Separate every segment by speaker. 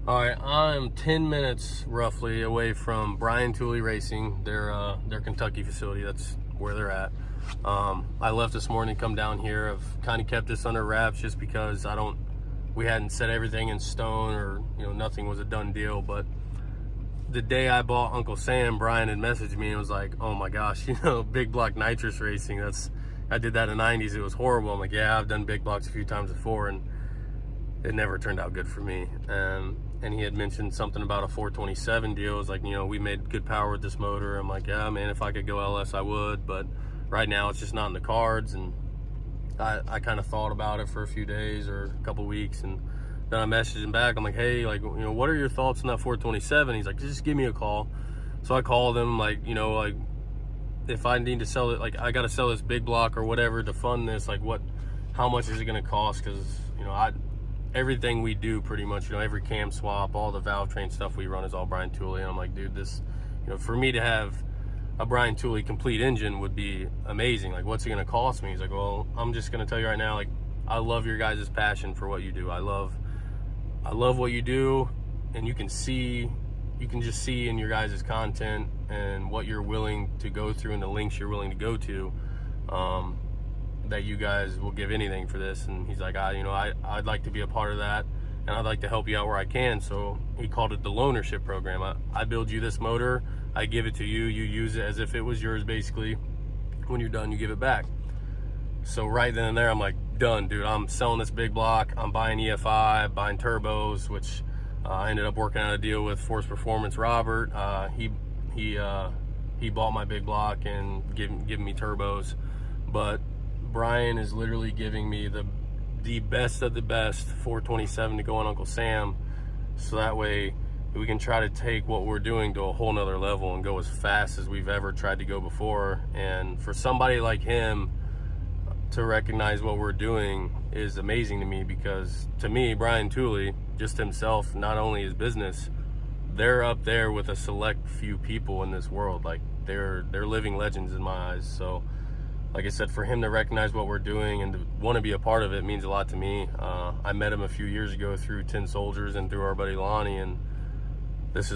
Speaker 1: All right, I'm 10 minutes roughly away from Tooley Racing, their Kentucky facility. That's where they're at. I left this morning, come down here. I've kind of kept this under wraps just because we hadn't set everything in stone, or nothing was a done deal. But the day I bought Uncle Sam, Brian had messaged me and was like, "Oh my gosh, big block nitrous racing. I did that in the 90s. It was horrible." I'm like, "Yeah, I've done big blocks a few times before, and it never turned out good for me." And he had mentioned something about a 427 deal. It was like, we made good power with this motor. I'm like, yeah, man, if I could go LS, I would. But right now it's just not in the cards. And I kind of thought about it for a few days or a couple weeks. And then I messaged him back. I'm like, hey, what are your thoughts on that 427? He's like, just give me a call. So I called him, if I need to sell it, I got to sell this big block or whatever to fund this, how much is it going to cost? Because, everything we do pretty much, every cam swap, all the valve train stuff we run is all Tooley. And I'm like, dude, this, for me to have a Tooley complete engine would be amazing. What's it going to cost me? He's like, well, I'm just going to tell you right now, I love your guys' passion for what you do. I love what you do, and you can just see in your guys' content and what you're willing to go through and the links you're willing to go to, that you guys will give anything for this. And he's like, I'd like to be a part of that, and I'd like to help you out where I can. So he called it the loanership program. I build you this motor, I give it to you, you use it as if it was yours. Basically, when you're done, you give it back. So right then and there, I'm like, done, dude. I'm selling this big block. I'm buying EFI, buying turbos, which I ended up working out a deal with Force Performance Robert. He bought my big block and giving me turbos. But Brian is literally giving me the best of the best 427 to go on Uncle Sam, so that way we can try to take what we're doing to a whole nother level and go as fast as we've ever tried to go before. And for somebody like him to recognize what we're doing is amazing to me, because to me, Tooley, just himself, not only his business, they're up there with a select few people in this world. They're living legends in my eyes. So like I said, for him to recognize what we're doing and to want to be a part of it means a lot to me. I met him a few years ago through Tin Soldiers and through our buddy Lonnie, and this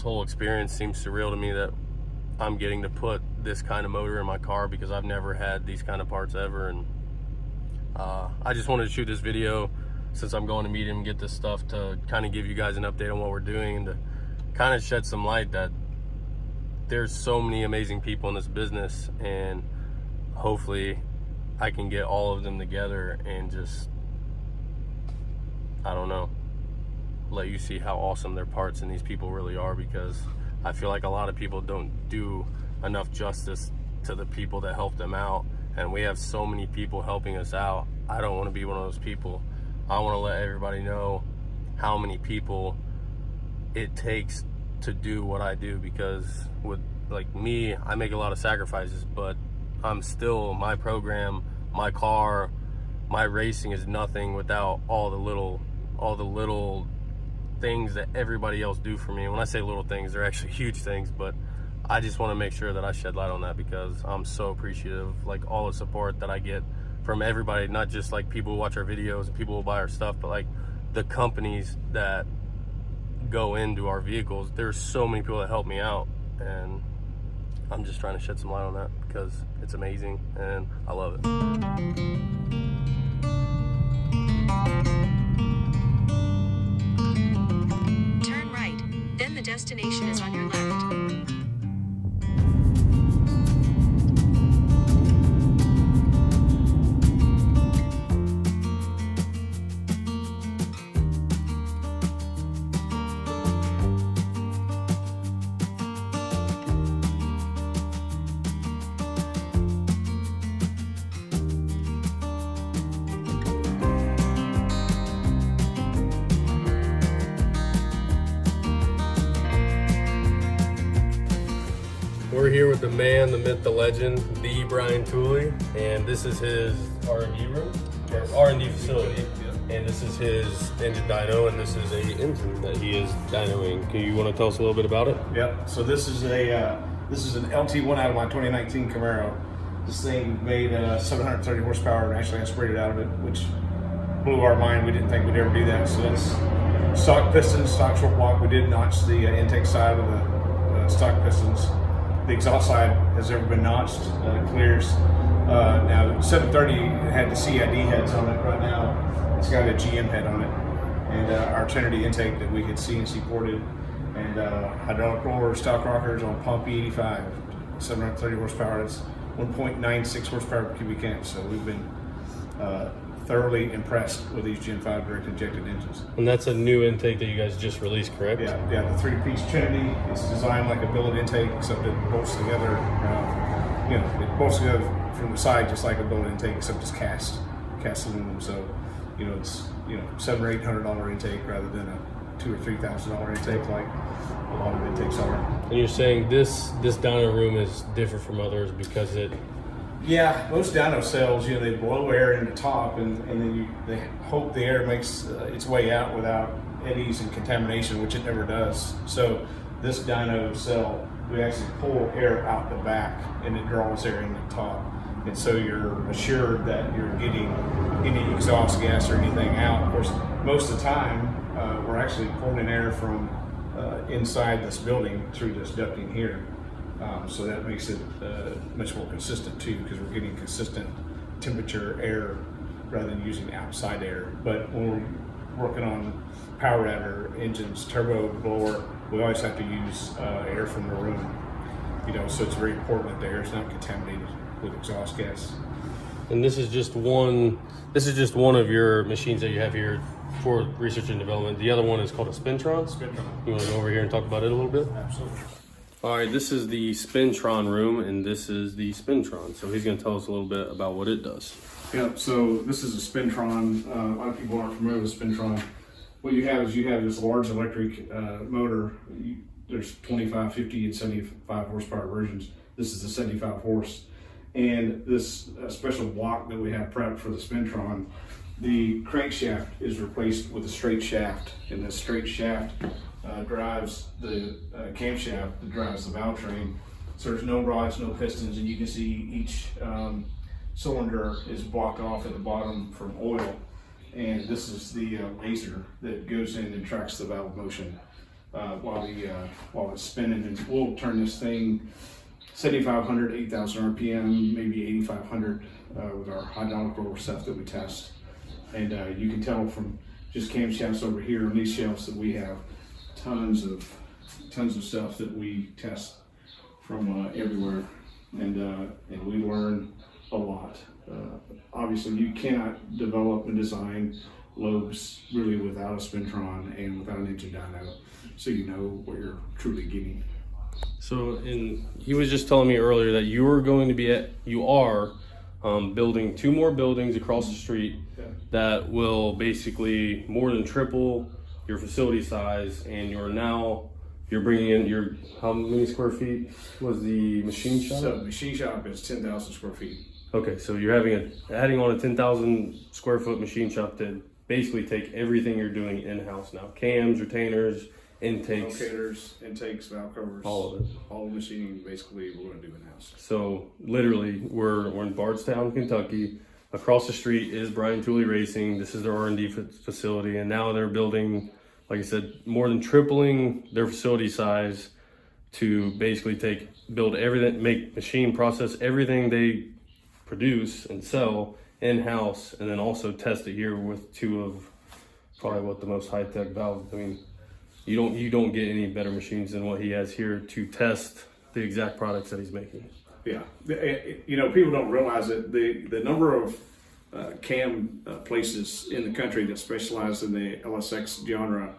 Speaker 1: whole experience seems surreal to me, that I'm getting to put this kind of motor in my car, because I've never had these kind of parts ever. And I just wanted to shoot this video since I'm going to meet him and get this stuff, to kind of give you guys an update on what we're doing, and to kind of shed some light that there's so many amazing people in this business, and hopefully I can get all of them together and just, I don't know, let you see how awesome their parts and these people really are, because I feel like a lot of people don't do enough justice to the people that help them out. And we have so many people helping us out. I don't want to be one of those people. I want to let everybody know how many people it takes to do what I do, because with me, I make a lot of sacrifices, but I'm still, my program, my car, my racing is nothing without all the little things that everybody else do for me. And when I say little things, they're actually huge things, but I just want to make sure that I shed light on that, because I'm so appreciative, all the support that I get from everybody, not just people who watch our videos and people who buy our stuff, but the companies that go into our vehicles. There's so many people that help me out, and I'm just trying to shed some light on that, because it's amazing and I love it.
Speaker 2: Turn right, then the destination is on your left.
Speaker 1: We're here with the man, the myth, the legend, the Tooley, and this is his R&D room, or R&D facility. And this is his engine dyno, and this is a engine that he is dynoing. Do you want to tell us a little bit about it?
Speaker 3: Yep. So this is an LT1 out of my 2019 Camaro. This thing made 730 horsepower, and actually I sprayed it out of it, which blew our mind. We didn't think we'd ever do that. So Stock pistons, stock short block. We did notch the intake side of the stock pistons. The exhaust side has never been notched. Clears. Now 730 had the CID heads on it. Right now, it's got a GM head on it, and our Trinity intake that we had CNC ported, and hydraulic roller stock rockers on pump E85, 730 horsepower. It's 1.96 horsepower per cubic inch. So we've been thoroughly impressed with these Gen 5 direct injected engines.
Speaker 1: And that's a new intake that you guys just released, correct?
Speaker 3: Yeah, the three-piece Trinity. It's designed like a billet intake, except it bolts together. It bolts together from the side just like a billet intake, except it's cast aluminum. So, it's $700 or $800 intake rather than a $2,000 or $3,000 intake like a lot of intakes are.
Speaker 1: And you're saying this dyno room is different from others because it.
Speaker 3: Yeah, most dyno cells, they blow air in the top, and then they hope the air makes its way out without eddies and contamination, which it never does. So this dyno cell, we actually pull air out the back, and it draws air in the top. And so you're assured that you're getting any exhaust gas or anything out. Of course, most of the time, we're actually pulling air from inside this building through this ducting here. So that makes it much more consistent too, because we're getting consistent temperature air rather than using outside air. But when we're working on power adder engines, turbo blower, we always have to use air from the room. So it's very important that the air is not contaminated with exhaust gas.
Speaker 1: And this is just one of your machines that you have here for research and development. The other one is called a Spintron. You want to go over here and talk about it a little bit?
Speaker 3: Absolutely.
Speaker 1: All right, this is the Spintron room, and this is the Spintron. So he's going to tell us a little bit about what it does.
Speaker 3: Yep, so this is a Spintron. A lot of people aren't familiar with Spintron. What you have is this large electric motor. There's 25, 50, and 75 horsepower versions. This is the 75 horse. And this special block that we have prepped for the Spintron, the crankshaft is replaced with a straight shaft, and the straight shaft drives the camshaft that drives the valve train. So there's no rods, no pistons, and you can see each cylinder is blocked off at the bottom from oil. And this is the laser that goes in and tracks the valve motion while it's spinning. And we'll turn this thing 7,500, 8,000 RPM, maybe 8,500 with our hydraulic roller stuff that we test. And you can tell from just camshafts over here on these shelves that we have tons of stuff that we test from everywhere, and we learn a lot. Obviously, you cannot develop and design lobes really without a Spintron and without an engine dyno, so you know what you're truly getting.
Speaker 1: So, he was just telling me earlier that you are building 2 more buildings across the street that will basically more than triple your facility size, and you're bringing in how many square feet was the machine shop?
Speaker 3: So the machine shop is 10,000 square feet.
Speaker 1: Okay, so you're adding on a 10,000 square foot machine shop to basically take everything you're doing in-house now. Cams, retainers, intakes.
Speaker 3: Locators, intakes, valve covers.
Speaker 1: All of it.
Speaker 3: All the machining basically we're going to do in-house.
Speaker 1: So literally we're in Bardstown, Kentucky. Across the street is Tooley Racing. This is their R&D facility, and now they're building, like I said, more than tripling their facility size to basically build everything, make machine process everything they produce and sell in-house, and then also test it here with 2 of probably the most high-tech valves. I mean, you don't get any better machines than what he has here to test the exact products that he's making.
Speaker 3: Yeah, people don't realize that the number of cam places in the country that specialize in the LSX genre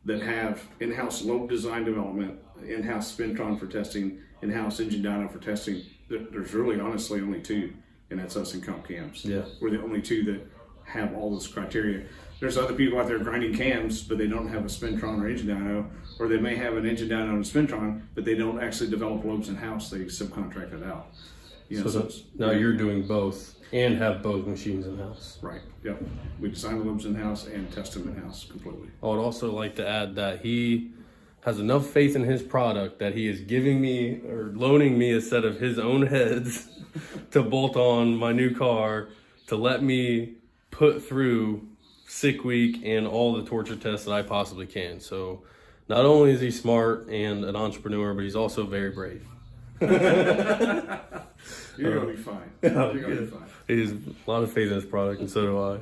Speaker 3: that have in-house lobe design development, in-house Spintron for testing, in-house engine dyno for testing. There's really honestly only 2, and that's us and Comp Cams.
Speaker 1: Yeah,
Speaker 3: we're the only 2 that have all this criteria. There's other people out there grinding cams, but they don't have a Spintron or engine dyno, or they may have an engine dyno and a Spintron, but they don't actually develop lobes in-house. They subcontract it out.
Speaker 1: Now you're doing both and have both machines in-house.
Speaker 3: Right, yep. We design the lobes in-house and test them in-house completely.
Speaker 1: I would also like to add that he has enough faith in his product that he is giving me or loaning me a set of his own heads to bolt on my new car to let me put through sick week and all the torture tests that I possibly can. So not only is he smart and an entrepreneur, but he's also very brave.
Speaker 3: You're gonna be fine. You're gonna be fine.
Speaker 1: He has a lot of faith in his product, and so do I.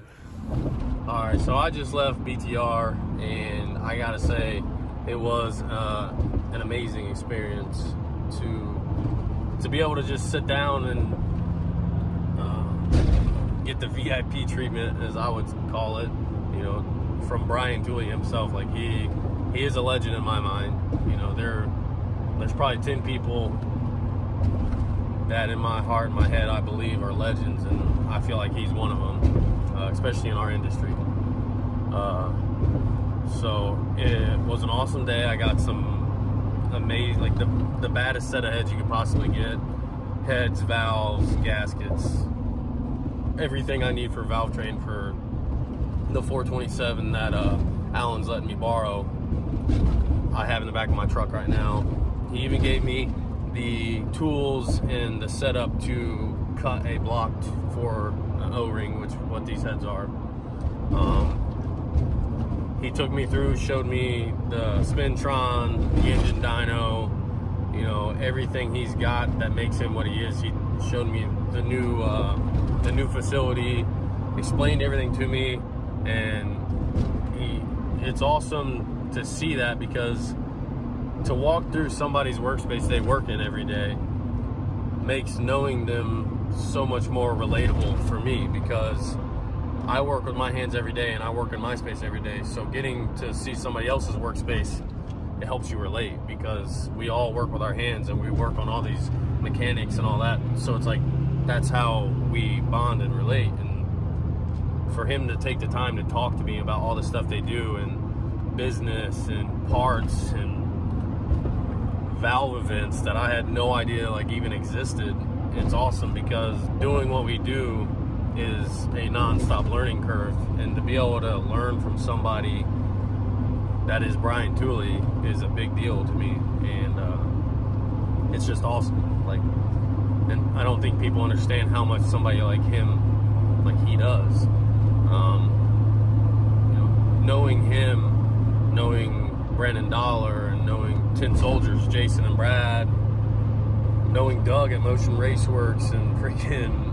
Speaker 1: All right, so I just left BTR, and I gotta say, it was an amazing experience to be able to just sit down and get the VIP treatment, as I would call it, you know, from Brian Tooley himself. Like, he is a legend in my mind. You know, there's probably 10 people that in my heart and my head I believe are legends, and I feel like he's one of them, especially in our industry. So it was an awesome day. I got some amazing, like the baddest set of heads you could possibly get. Heads, valves, gaskets, everything I need for valve train for the 427 that Alan's letting me borrow. I have in the back of my truck right now. He even gave me the tools and the setup to cut a block for an O-ring, which what these heads are. He took me through, showed me the Spintron, the engine dyno, you know, everything he's got that makes him what he is. He showed me the new facility, explained everything to me, and it's awesome to see that, because to walk through somebody's workspace they work in every day makes knowing them so much more relatable for me, because I work with my hands every day and I work in my space every day. So getting to see somebody else's workspace, it helps you relate, because we all work with our hands and we work on all these mechanics and all that. So it's like, that's how we bond and relate. And for him to take the time to talk to me about all the stuff they do, and business and parts and valve events that I had no idea like even existed, it's awesome, because doing what we do is a non-stop learning curve, and to be able to learn from somebody that is Brian Tooley is a big deal to me, and it's just awesome. Like, and I don't think people understand how much somebody like him, like he does. You know, knowing him, knowing Brandon Dollar, and knowing Tin Soldiers, Jason and Brad, knowing Doug at Motion Raceworks, and freaking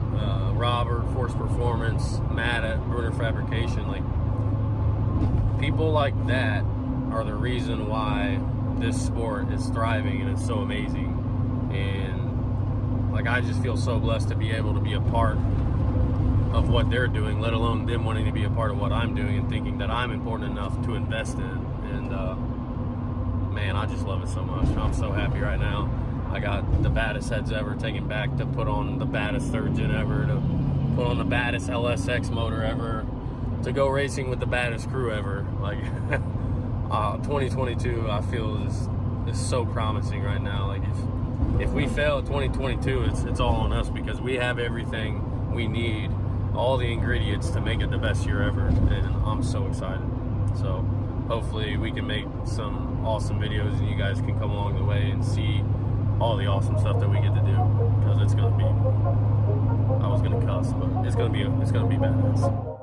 Speaker 1: Robert, Force Performance, Matt at Bruner Fabrication. Like, people like that are the reason why this sport is thriving and it's so amazing. And like, I just feel so blessed to be able to be a part of what they're doing, let alone them wanting to be a part of what I'm doing and thinking that I'm important enough to invest in. And man, I just love it so much. I'm so happy right now. I got the baddest heads ever taken back to put on the baddest third gen ever, to put on the baddest LSX motor ever, to go racing with the baddest crew ever. Like, 2022, I feel is so promising right now. Like, if we fail at 2022, it's all on us, because we have everything we need, all the ingredients to make it the best year ever, and I'm so excited. So hopefully we can make some awesome videos, and you guys can come along the way and see all the awesome stuff that we get to do, because it's gonna be, I was gonna cuss, but it's gonna be badass.